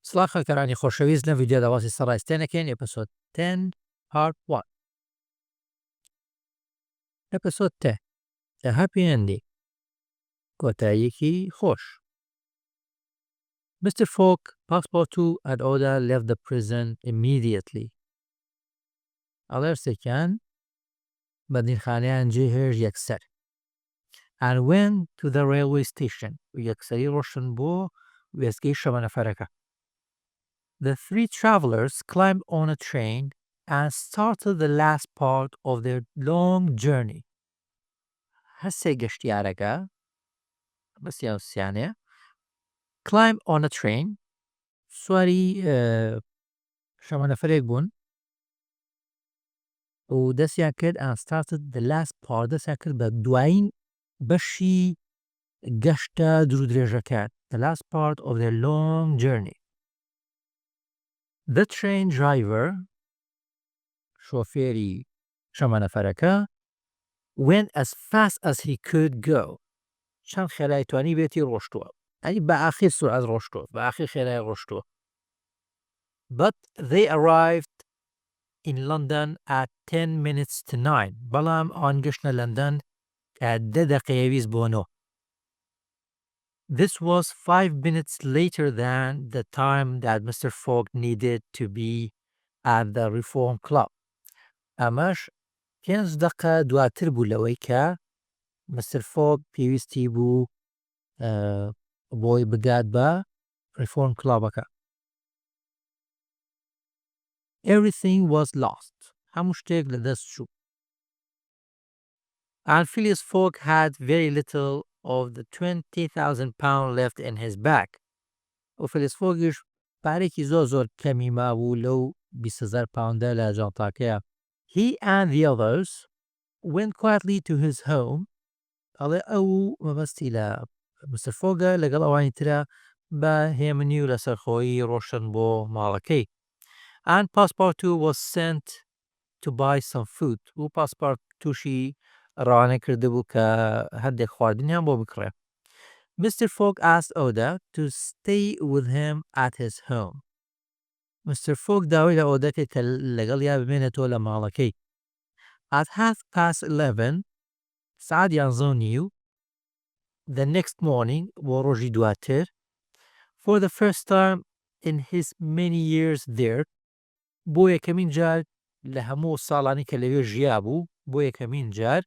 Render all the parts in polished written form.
سڵام خاکەرانی خۆشەویست لەم ڤیدیۆدا باسی سەڕایستێنەکەین ئێپیسۆد 10 part 1. ئێپیسۆد 10 A Happy Ending کۆتاییەکی خۆش. Mr. Fogg, Passepartout and Oda left the prison immediately. ئەڵێرسێکیان بە دینخانەیان جێ هێژ یەکسەر and went to the railway station و یەکسەری ڕۆشن بۆ وێستگەی شەمەنەفەرەکە. The three travelers climbed on a train and started the last part of their long journey. هەسێ گەشتیارەکە بەسییانە climb on a train سواری شەمەنەفەرێک بوون و دەستیان کرد and started the last part دەستیان کرد بە دوایین بەشی گەشتە درودرێژەکان the last part of their long journey. The train driver شۆفێری شەمەنەفەرەکە went as fast as he could go. چەند خێرای توانی بێتی ڕۆشتووە. ئەنی بە ئاخیر سرعەت ڕۆشتووە. بە ئاخیر خێرای ڕۆشتووە. But they arrived in London at 10 minutes to 9. بەڵام ئەوان گەشتنە لەندەن کە 10 دەقەیەویست بۆ 9. This was 5 minutes later than the time that Mr. Fogg needed to be at the Reform Club. ئەمەش 5 دقە دواتر بوو لەوەی کە Mr. Fogg پێویستی بوو بۆی بگات بە Reform Clubەکە. Everything was lost. هەموو شتێک لەدەست چوو. And Phileas Fogg had very little of the £20,000 left in his bag. و Phileas Foggish پارێکی زۆر کەمی مابوو لەو 20,000 پاوندە لە جانتاکەیە. He and the others went quietly to his home. ئەڵێ ئەو مەبەستی لە Mr. Foggە لەگەڵ ئەوانی ترە بە هێمنی و لەسەرخۆیی ڕۆشن بۆ ماڵەکەی. And Passepartout was sent to buy some food. و پاسپارتوشی ڕەوانە کرده بوو کە هەندێک خواردنیان بۆ بکڕێ. Mr. Fogg asked Oda to stay with him at his home. Mr. Fogg داوای لە ئۆدا کرد کە لەگەڵ یا بمێنێتەوە لە ماڵەکەی. At 11:30 سعات 11:15 the next morning بۆ ڕۆژی دواتر for the first time in his many years there بۆ یەکەمین جار لە هەموو ساڵانی کە لەوێ ژیا بوو بۆ یەکەمین جار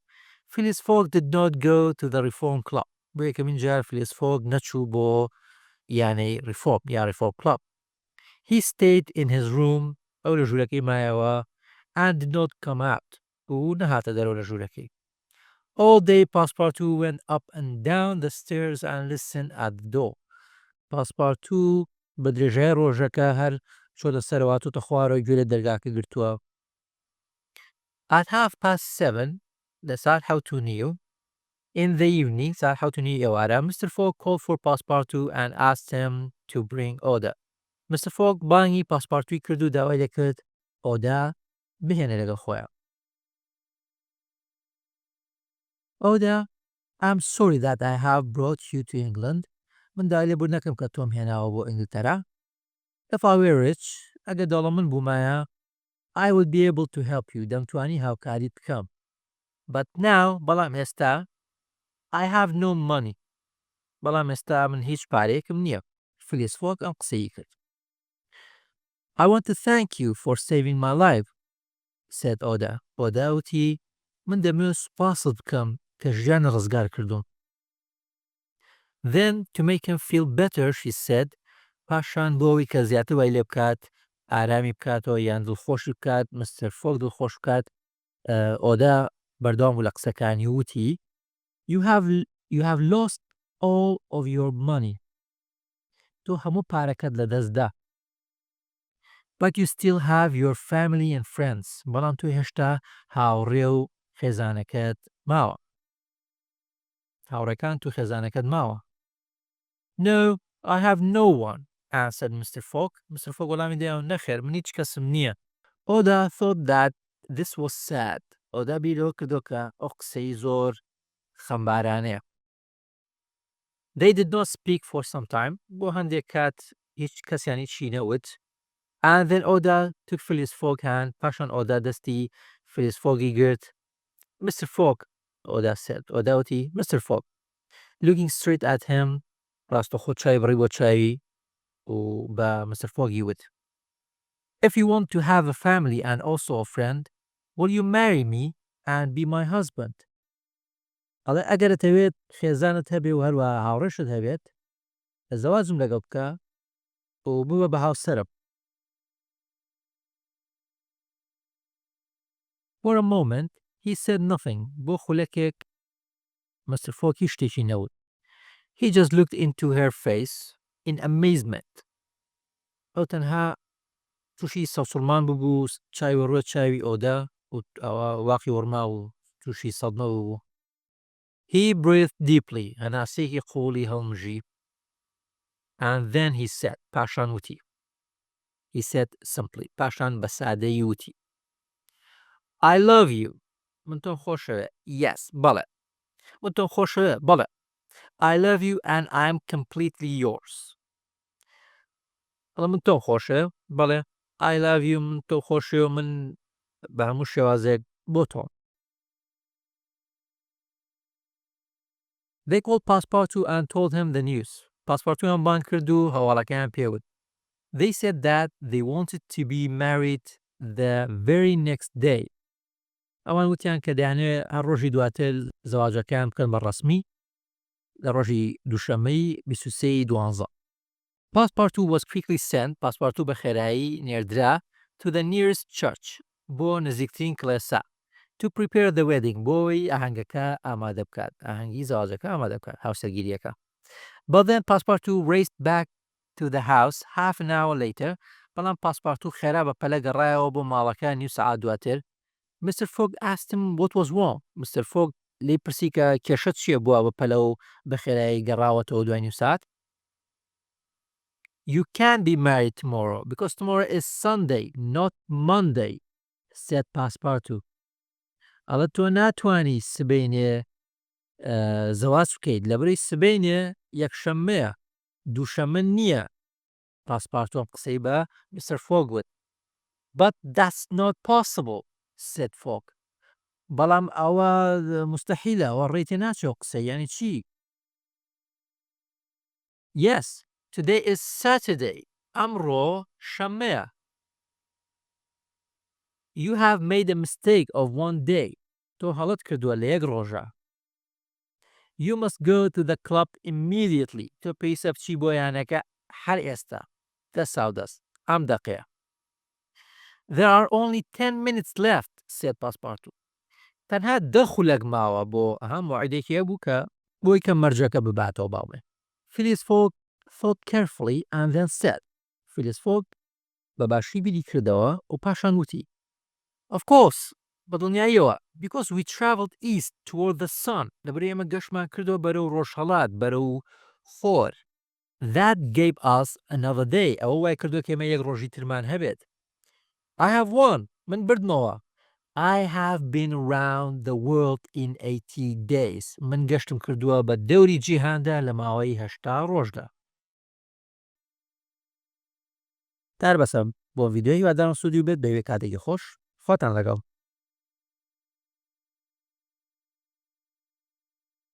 Phileas Fogg did not go to the Reform Club. بۆ یەکەمین جار Phileas Fogg نەچوو بۆ یانەی Reform یا Reform Club. He stayed in his room ئەو لە ژوورەکەی مایەوە and did not come out و نەهاتە دەرەوە لە ژوورەکەی. All day Passepartout went up and down the stairs and listened at the door. Passepartout بە درێژای ڕۆژەکە هەر چۆتە سەرەوە هاتووەتە خوارەوە گوێ لە دەرگاکە گرتووە. At 7:30 لە ساعت 7:30 in the evening ساعت 7:30 ئێوارە Mr. Fogg called for Passepartout and asked him to bring Oda. Mr. Fogg بانگی پاسپارتوی کرد و داوای لێکرد ئۆدا بهێنێ لەگەڵ خۆیان. Oda, I'm sorry that I have brought you to England. من داوای لێبوور نەکەم کە تۆم هێناوە بۆ ئینگلتەرا. If I were rich, ئەگەر دەوڵەمەند من بوومایە, I would be able to help you. دەمتوانی هاوکاریت بکەم. But now, بەڵام ئێستا, I have no money. بەڵام ئێستا من هیچ پارەیەکم نییە. Phileas Fogg ئەم قسەی کرد. I want to thank you for saving my life, said Oda. Oda وتی من دەمەوێت سوپاست بکەم کە ژیانە ڕزگار کردوم. Then, to make him feel better, she said, پاشان بۆ ئەوەی کە زیاتر وای لێ بکات ئارامی بکاتەوە یان دڵخۆشی بکات Mr. Fogg دڵخۆش بکات ئۆدا بەردەوام بوو لە قسەکانی وتی You have lost all of your money. تۆ هەموو پارەکەت لەدەست دا. But you still have your family and friends. بەڵام تۆ هێشتا هاوڕێ و خێزانەکەت ماوە. هاوڕێکان تو خێزانەکەت ماوە. No, I have no one, answered Mr. Fogg. Mr. Fogg وەڵامی دایەوە نەخێر من هیچ کەسم نییە. Oda thought that this was sad. Oda بیرەوە کردو کە ئەو قسەی زۆر خەمبارانەیە. They did not speak for some time. بۆ هەندێک کات هیچ کەسیان هیچی نەوت. And then ئۆدا took Phileas Fogg hand. پاشان ئۆدا دەستی Phileas Foggy گرت. Mr. Fogg, ئۆدا said. ئۆدا وتی Mr. Fogg. Looking straight at him, ڕاستەوخۆ چاوی بڕی بۆ چاوی و بە Mr. Foggy وت. If you want to have a family and also a friend, will you marry me and be my husband? ئەڵێ ئەگەر دەتەوێت خێزانت هەبێ و هەروە هاوڕێشت هەبێت زەواجم لەگەڵ بکە و ببە بە هاوسەرم. For a moment, he said nothing. بۆ خولەکێک Mr. Fogg هیچ شتێکی نەوت. He just looked into her face in amazement. ئەو تەنها تووشی سەوسڵمان ببوو چاوی ڕوە چاوی ئۆدا و ئەوە واقی وەرما و تووشی سەدمە بوو. He breathed deeply. هەناسەیەکی قوڵی هەڵمژی. And then he said, پاشان وتی. He said simply. پاشان بە سادەیی وتی. I love you. من تۆم خۆشەوێ. Yes, بەڵێ. من تۆم خۆشەوێ. بەڵێ. I love you and I'm completely yours. ئەڵێ من تۆم خۆشەوێ. بەڵێ. I love you. من تۆ خۆشەوێ و من بە هەموو شێوازێک بۆ تۆم. They called Passepartout and told him the news. پاسپارتویان بان کرد و هەواڵەکەیان پێوت. They said that they wanted to be married the very next day. ئەوان وتیان کە دەیانەوێت هەر ڕۆژی دواتر زەواجەکەیان بکەن بە ڕەسمی لە ڕۆژی دووشەممەی 23/12. Passepartout was quickly sent. پاسپارتوو بە خێرایی نێردرا to the nearest church بۆ نزیکترین کڵێسا to prepare the wedding بۆی ئاهەنگەکە ئامادە بکات. ئاهەنگی زەواجەکە ئامادە بکات هاوسەرگیریەکە. But then Passepartout raced back to the house half an hour later. بەڵام پاسپارتوو خێرا بە پەلە گەڕایەوە بۆ ماڵەکە نیو سەعات دواتر. Mr. Fogg asked him what was wrong. Mr. Fogg لێی پرسی کە کێشە چییە بووە بە پەلە و بە خێرایی گەڕاوەتەوە دوای نیو سەعات. You can't be married tomorrow because tomorrow is Sunday, not Monday, said Passepartout. ئەڵێ تۆ ناتوانی سبەینێ زەواج بکەیت لەبەرەوەی سبەینێ یەکشەممەیە دووشەممە نییە. پاسپارتۆ قسەی بە Mr. Fogg وت. But that's not possible, said Fogg. بەڵام ئەوە مستەحیلە ئەوە ڕێی تێناچێت قسەی یانی چی؟ Yes, today is Saturday. ئەمڕۆ شەممەیە. You have made a mistake of one day. تۆ هەڵەت کردووە لە یەک ڕۆژە. You must go to the club immediately. تۆ پێویستە بچی بۆ یانەکە هەر ئێستا. دەسا و دەست. ئەم دەقەیە. There are only 10 minutes left, said Passepartout. تەنها 10 خولەک ماوە بۆ موعدێکی هەبوو کە بۆی کە مەرجەکە بباتەوە باوێ. Phileas Fogg thought carefully and then said. Phileas Fogg بەباشی بیری کردەوە و پاشان وتی. Of course, بەدڵنیاییەوە. Because we travelled east toward the sun. لەبەرەوەی ئێمە گەشتمان کردەوە بەرەو ڕۆژهەڵات بەرەو خۆر. That gave us another day. ئەوە وای کردووە کە ئێمە یەک ڕۆژی ترمان هەبێت. I have won. من بردمەوە. I have been around the world in 80 days. من گەشتم کردووە بە دەوری جیهاندا لە ماوەی 80 ڕۆژدا. تار بەسە بۆ ڤیدیۆی وادارم سوودی بێت بەوێ کاتێکی خۆش. خۆتان لەگەڵ.